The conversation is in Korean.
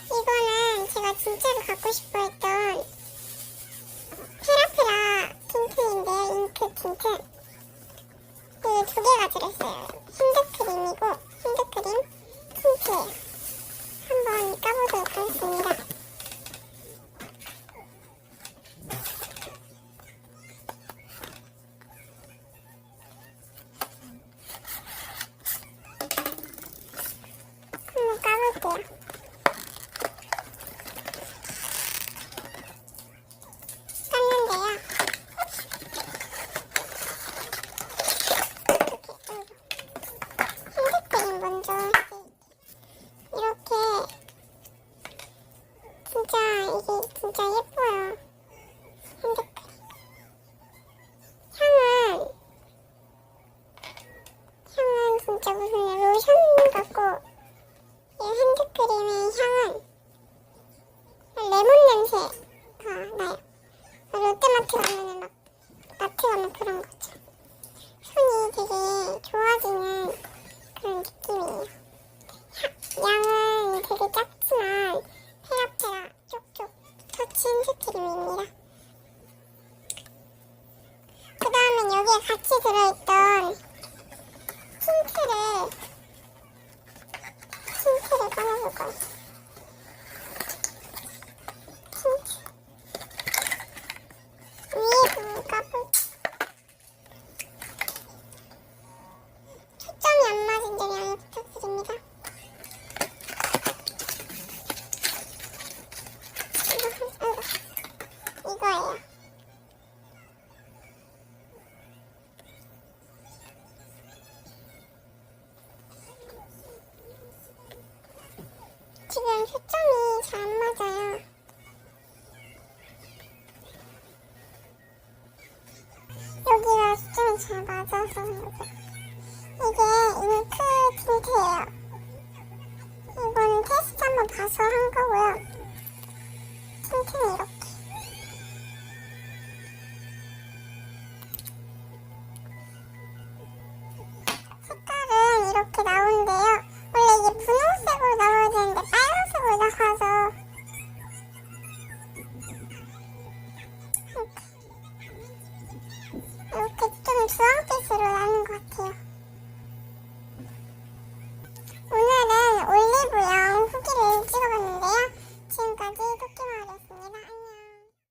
이거는 제가 진짜로 갖고 싶어 했던 페라페라 틴트인데, 잉크 틴트. 그 두 개가 들었어요. 핸드크림이고, 핸드크림 틴트예요. 한번 까보도록 하겠습니다. 한번 까볼게요. 깠는데요. 핸드크림 먼저 이렇게 진짜 이게 진짜 예뻐요. 핸드크림 향은 진짜 무슨 로션 같고, 이 핸드크림의 향은 레몬 냄새가 나요. 롯데마트 가면은 막 마트 가면 그런 거죠. 손이 되게 좋아지는 그런 느낌이에요. 양은 되게 작지만 페라페라 쪽쪽 터치 핸드크림입니다. 그 다음엔 여기에 같이 들어있던 틴트를 꺼내볼 거예요. 틴트 위에도 까볼. 초점이 안 맞은 점 양해 부탁드립니다. 이거예요. 지금 초점이 잘 안 맞아요. 여기가 초점이 잘 맞아서 이게 잉크 틴트예요. 이거는 테스트 한번 봐서 한 거고요. 틴트는